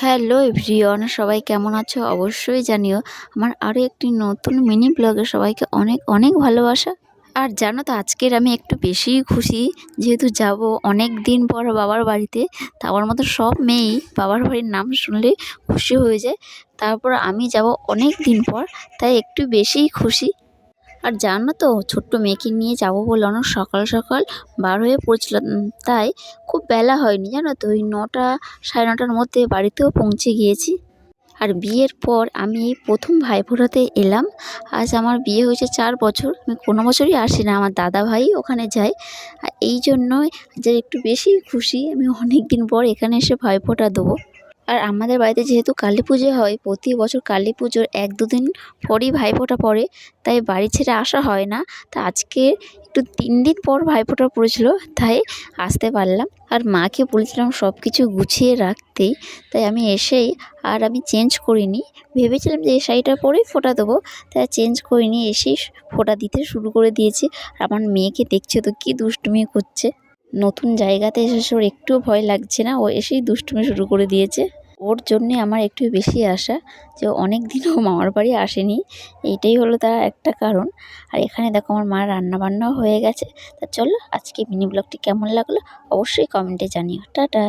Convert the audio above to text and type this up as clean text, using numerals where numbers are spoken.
Hello everyone, সবাই কেমন আছো অবশ্যই জানিও। আমার আরও একটি নতুন মিনি ব্লগে সবাইকে অনেক অনেক ভালোবাসা। আর জানো তো, আজকের আমি একটু বেশিই খুশি, যেহেতু যাব অনেক দিন পর বাবার বাড়িতে। তা আমার মতো সব মেয়েই বাবার বাড়ির নাম শুনলে খুশি হয়ে যায়। তারপর আমি যাব অনেক দিন পর, তাই একটু বেশিই খুশি। আর জানো তো, ছোট্ট মেয়েকে নিয়ে যাব বলে অনেক সকাল সকাল বার হয়ে পড়ছিলাম, তাই খুব বেলা হয়নি জানো তো, ওই 9টা সাড়ে 9টার মধ্যে বাড়িতেও পৌঁছে গিয়েছি। আর বিয়ের পর আমি এই প্রথম ভাইফোঁটাতে এলাম। আজ আমার বিয়ে হয়েছে 4 বছর, আমি কোনো বছরই আসি না, আমার দাদা ভাই ওখানে যায়। আর এই জন্যই যে একটু বেশি খুশি, আমি অনেক দিন পর এখানে এসে ভাইফোঁটা দেবো। আর আমাদের বাড়িতে যেহেতু কালী পুজো হয়, প্রতি বছর কালী পুজোর 1-2 দিন পরই ভাইফোঁটা পড়ে, তাই বাড়ি ছেড়ে আসা হয় না। তা আজকে একটু 3 দিন পর ভাইফোঁটা পড়েছিল, তাই আসতে পারলাম। আর মাকে বলেছিলাম সব কিছু গুছিয়ে রাখতেই, তাই আমি এসেই আর আমি চেঞ্জ করিনি। ভেবেছিলাম যে এই শাড়িটা পরেই ফোঁটা দেবো, তাই চেঞ্জ করিনি, এসেই ফোঁটা দিতে শুরু করে দিয়েছি। আর আমার মেয়েকে দেখছে তো কী দুষ্টুমি করছে। নতুন জায়গাতে এসেছে, ওর একটুও ভয় লাগছে না, ও এসেই দুষ্টুমি শুরু করে দিয়েছে। ওর জন্যে আমার একটু বেশি আশা, যে অনেক দিন ও মামার বাড়ি আসেনি, এইটাই হলো তার একটা কারণ। আর এখানে দেখো আমার মার রান্নাবান্নাও হয়ে গেছে। তা চলো, আজকে মিনি ব্লগটি কেমন লাগলো অবশ্যই কমেন্টে জানিও। টাটা।